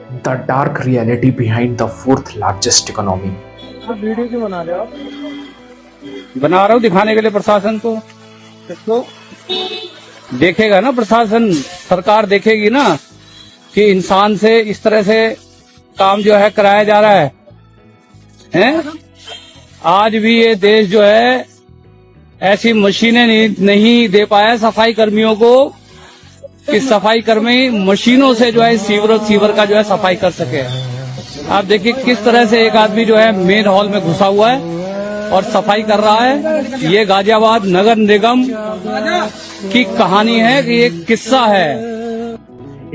The dark reality behind the fourth largest economy. Video क्यों बना रहे हो आप? बना रहा हूँ दिखाने के लिए प्रशासन को। किसको? देखेगा ना प्रशासन, सरकार देखेगी ना कि इंसान से इस तरह से काम जो है कराया जा रहा है, हैं? आज भी ये देश जो है ऐसी मशीनें नहीं दे पाया सफाई कर्मियों को कि सफाई कर्मी मशीनों से जो है सीवर का जो है सफाई कर सके। आप देखिए किस तरह से एक आदमी जो है मेन हॉल में घुसा हुआ है और सफाई कर रहा है। ये गाजियाबाद नगर निगम की कहानी है कि ये किस्सा है।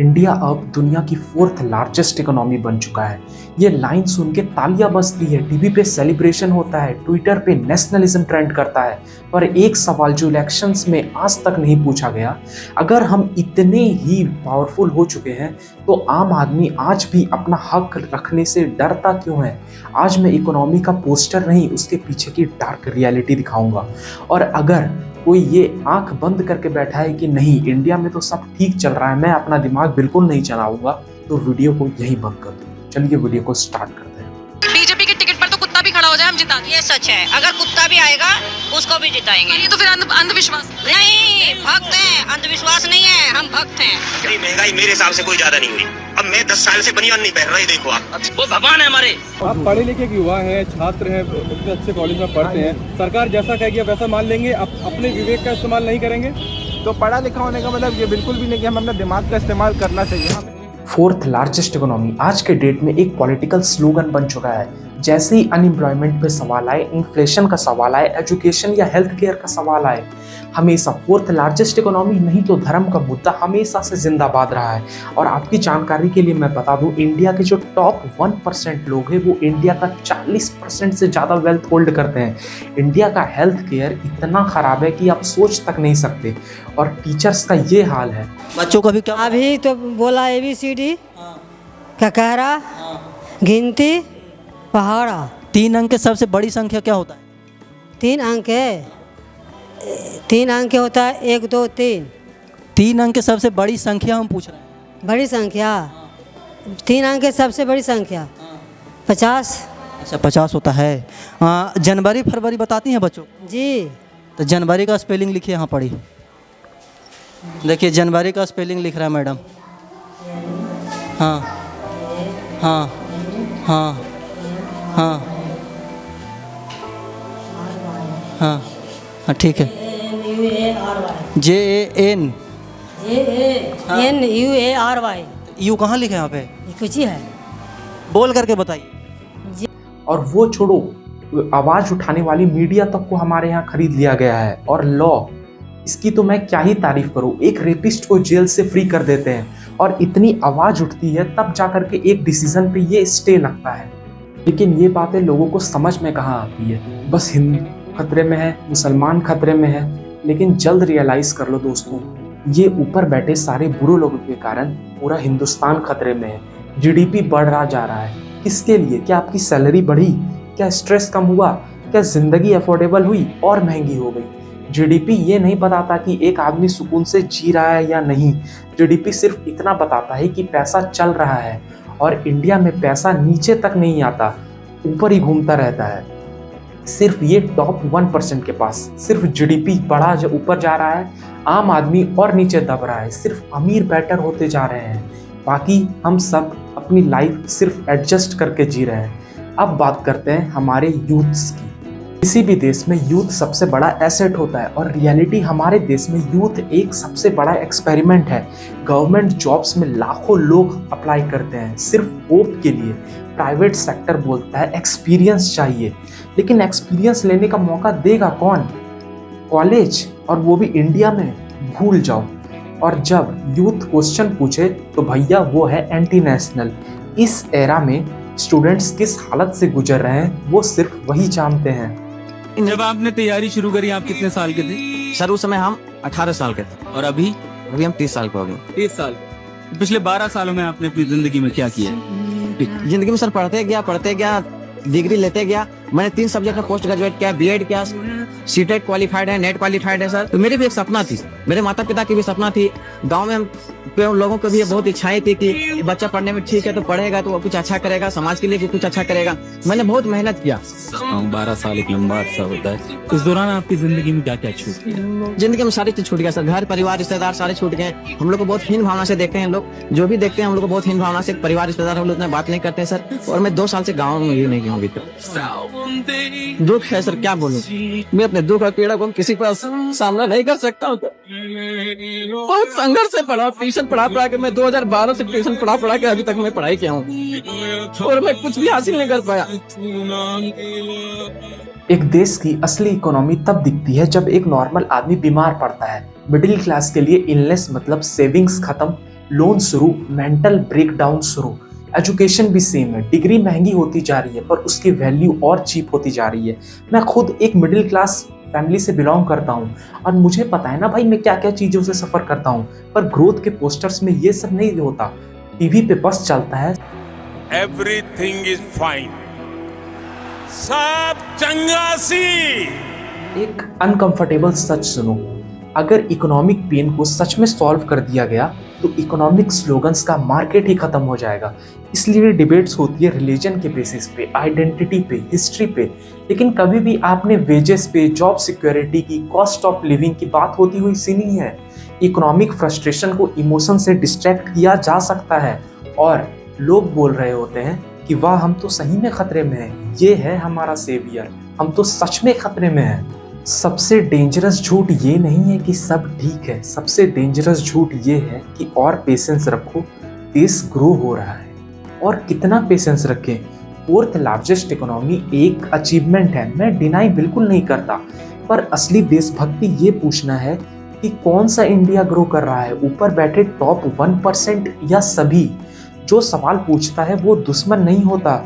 इंडिया अब दुनिया की फोर्थ लार्जेस्ट इकोनॉमी बन चुका है। ये लाइन सुन के तालियां बजती है, टीवी पे सेलिब्रेशन होता है, ट्विटर पे नेशनलिज्म ट्रेंड करता है। पर एक सवाल जो इलेक्शंस में आज तक नहीं पूछा गया, अगर हम इतने ही पावरफुल हो चुके हैं तो आम आदमी आज भी अपना हक रखने से डरता क्यों है? आज मैं इकोनॉमी का पोस्टर नहीं, उसके पीछे की डार्क रियलिटी दिखाऊंगा। और अगर कोई ये आंख बंद करके बैठा है कि नहीं इंडिया में तो सब ठीक चल रहा है, मैं अपना दिमाग बिल्कुल नहीं चलाऊंगा, तो वीडियो को यहीं बंद कर दो। चलिए वीडियो को स्टार्ट करते हैं। बीजेपी के टिकट पर तो कुत्ता भी खड़ा हो जाए हम जिता देंगे। ये सच है, अगर कुत्ता भी आएगा उसको भी जिताएंगे। ये तो फिर अंधविश्वास नहीं, भक्त हैं, अंधविश्वास नहीं है, हम भक्त हैं। महंगाई मेरे हिसाब से कोई ज्यादा नहीं हुई। अब मैं 10 साल से बनियान नहीं पहन रहा, देखो आप, वो भगवान है हमारे। आप पढ़े लिखे युवा हैं, छात्र हैं, इतने अच्छे कॉलेज में पढ़ते हैं, सरकार जैसा कहेगी वैसा मान लेंगे, अपने विवेक का इस्तेमाल नहीं करेंगे। तो पढ़ा लिखा होने का मतलब ये बिल्कुल भी नहीं कि हम अपने दिमाग का इस्तेमाल करना चाहिए। फोर्थ लार्जेस्ट इकोनॉमी आज के डेट में एक पॉलिटिकल स्लोगन बन चुका है। जैसे ही अनएम्प्लॉयमेंट पे सवाल आए, इन्फ्लेशन का सवाल आए, एजुकेशन या हेल्थ केयर का सवाल आए, हमेशा फोर्थ लार्जेस्ट इकोनॉमी नहीं तो धर्म का मुद्दा हमेशा से जिंदाबाद रहा है। और आपकी जानकारी के लिए मैं बता दूं, इंडिया के जो टॉप 1% लोग हैं वो इंडिया का 40% से ज़्यादा वेल्थ होल्ड करते हैं। इंडिया का हेल्थ केयर इतना ख़राब है कि आप सोच तक नहीं सकते। और टीचर्स का ये हाल है। बच्चों का भी क्या? अभी तो बोला ABCD, ककहरा, गिनती, पहाड़ा। 3 अंक के सबसे बड़ी संख्या क्या होता है? 3 अंक है, 3 अंक होता है 1 2 3। 3 अंक के सबसे बड़ी संख्या हम पूछ रहे हैं। बड़ी संख्या 3 अंक है, सबसे बड़ी संख्या 50। अच्छा 50 होता है। जनवरी फरवरी बताती हैं बच्चों? जी। तो जनवरी का स्पेलिंग लिखिए, यहाँ पढ़ी। देखिए जनवरी का स्पेलिंग लिख रहा है मैडम। हाँ हाँ हाँ हाँ हाँ हाँ ठीक है। JANNUARY। यू कहाँ लिखा है यहाँ पे? कुछ ही है, बोल करके बताइए। और वो छोड़ो, आवाज उठाने वाली मीडिया तक को हमारे यहाँ खरीद लिया गया है। और लॉ, इसकी तो मैं क्या ही तारीफ करूं। एक रेपिस्ट को जेल से फ्री कर देते हैं और इतनी आवाज उठती है तब जाकर के एक डिसीजन पे ये स्टे लगता है। लेकिन ये बातें लोगों को समझ में कहाँ आती है। बस हिंदू खतरे में है, मुसलमान खतरे में है। लेकिन जल्द रियलाइज कर लो दोस्तों, ये ऊपर बैठे सारे बुरे लोगों के कारण पूरा हिंदुस्तान खतरे में है। GDP बढ़ रहा जा रहा है। किसके लिए? क्या आपकी सैलरी बढ़ी? क्या स्ट्रेस कम हुआ? क्या जिंदगी अफोर्डेबल हुई और महंगी हो गई? GDP ये नहीं बताता कि एक आदमी सुकून से जी रहा है या नहीं। GDP सिर्फ इतना बताता है कि पैसा चल रहा है। और इंडिया में पैसा नीचे तक नहीं आता, ऊपर ही घूमता रहता है। सिर्फ ये टॉप 1% के पास सिर्फ GDP बढ़ा जो ऊपर जा रहा है, आम आदमी और नीचे दब रहा है। सिर्फ अमीर बेटर होते जा रहे हैं, बाकी हम सब अपनी लाइफ सिर्फ एडजस्ट करके जी रहे हैं। अब बात करते हैं हमारे यूथ्स की। किसी भी देश में यूथ सबसे बड़ा एसेट होता है और रियलिटी हमारे देश में यूथ एक सबसे बड़ा एक्सपेरिमेंट है। गवर्नमेंट जॉब्स में लाखों लोग अप्लाई करते हैं सिर्फ होप के लिए। प्राइवेट सेक्टर बोलता है एक्सपीरियंस चाहिए, लेकिन एक्सपीरियंस लेने का मौका देगा कौन? कॉलेज, और वो भी इंडिया में, भूल जाओ। और जब यूथ क्वेश्चन पूछे तो भैया वो है एंटी नेशनल। इस एरा में स्टूडेंट्स किस हालत से गुजर रहे हैं वो सिर्फ वही जानते हैं। जब आपने तैयारी शुरू करी आप कितने साल के थे? सर उस समय हम 18 साल के थे। और अभी हम 30 साल के हो गए। 30 साल। पिछले 12 सालों में आपने अपनी जिंदगी में क्या किया? जिंदगी में सर पढ़ते गया, डिग्री लेते गया, मैंने 3 सब्जेक्ट में पोस्ट ग्रेजुएट किया, बीएड किया, सीटेट क्वालिफाइड है, नेट क्वालिफाइड है सर। तो मेरी भी एक सपना थी, मेरे माता पिता की भी सपना थी, गांव में हम लोगों को भी बहुत इच्छाएं थी कि बच्चा पढ़ने में ठीक है तो पढ़ेगा तो वो कुछ अच्छा करेगा, समाज के लिए भी कुछ अच्छा करेगा। मैंने बहुत मेहनत किया। 12 साल एक लंबा अरसा होता है। इस दौरान आपकी जिंदगी में क्या क्या छूट गया? जिंदगी में सारी चीज छूट गया सर, घर परिवार रिश्तेदार सारे छूट गए। हम लोग को बहुत हीन भावना से देखते हैं लोग, जो भी देखते हैं हम लोग को बहुत हीन भावना से, परिवार रिश्तेदार हम लोग इतना बात नहीं करते सर। और मैं 2 साल से गाँव में ही नहीं गया अभी तक। दुख है सर, क्या बोलूं, मैं अपने दुख और पीड़ा को किसी पर सामना नहीं कर सकता हूँ। बहुत संघर्ष से पढ़ा, ट्यूशन पढ़ा के मैं 2012 से ट्यूशन पढ़ा के अभी तक मैं पढ़ाई किया हूँ और मैं कुछ भी हासिल नहीं कर पाया। एक देश की असली इकोनॉमी तब दिखती है जब एक नॉर्मल आदमी बीमार पड़ता है। मिडिल क्लास के लिए इलनेस मतलब सेविंग्स खत्म, लोन शुरू, मेंटल ब्रेकडाउन शुरू। एजुकेशन भी सेम है, डिग्री महंगी होती जा रही है पर उसकी वैल्यू और चीप होती जा रही है। मैं खुद एक मिडिल क्लास फैमिली से बिलोंग करता हूँ और मुझे पता है ना भाई मैं क्या क्या चीज़ों से सफ़र करता हूँ, पर ग्रोथ के पोस्टर्स में ये सब नहीं होता। टीवी पे बस चलता है एवरीथिंग इज फाइन, सब चंगा सी। एक अनकंफर्टेबल सच सुनो, अगर इकोनॉमिक पेन को सच में सॉल्व कर दिया गया तो इकोनॉमिक स्लोगन्स का मार्केट ही खत्म हो जाएगा। इसलिए डिबेट्स होती है रिलीजन के बेसिस पे, आइडेंटिटी पे, हिस्ट्री पे, लेकिन कभी भी आपने वेजेस पे, जॉब सिक्योरिटी की, कॉस्ट ऑफ लिविंग की बात होती हुई सुनी है। इकोनॉमिक फ्रस्ट्रेशन को इमोशन से डिस्ट्रैक्ट किया जा सकता है और लोग बोल रहे होते हैं कि वाह हम तो सही में खतरे में हैं, ये है हमारा सेवियर, हम तो सच में खतरे में हैं। सबसे डेंजरस झूठ ये नहीं है कि सब ठीक है, सबसे डेंजरस झूठ ये है कि और पेशेंस रखो, देश ग्रो हो रहा है। और कितना पेशेंस रखें, 4th लार्जेस्ट इकोनॉमी एक अचीवमेंट है, मैं डिनाई बिल्कुल नहीं करता, पर असली देशभक्ति ये पूछना है कि कौन सा इंडिया ग्रो कर रहा है, ऊपर बैठे टॉप 1% या सभी। जो सवाल पूछता है वो दुश्मन नहीं होता,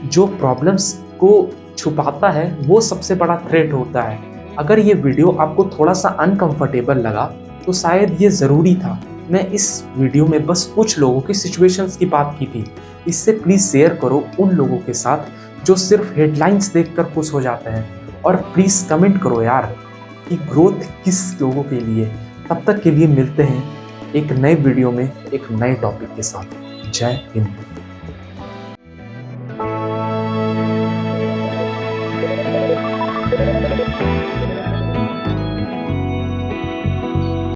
जो प्रॉब्लम्स को छुपाता है वो सबसे बड़ा थ्रेट होता है। अगर ये वीडियो आपको थोड़ा सा अनकंफर्टेबल लगा तो शायद ये ज़रूरी था। मैं इस वीडियो में बस कुछ लोगों की सिचुएशंस की बात की थी, इससे प्लीज़ शेयर करो उन लोगों के साथ जो सिर्फ हेडलाइंस देखकर खुश हो जाते हैं। और प्लीज़ कमेंट करो यार कि ग्रोथ किस लोगों के लिए। तब तक के लिए मिलते हैं एक नए वीडियो में एक नए टॉपिक के साथ। जय हिंद।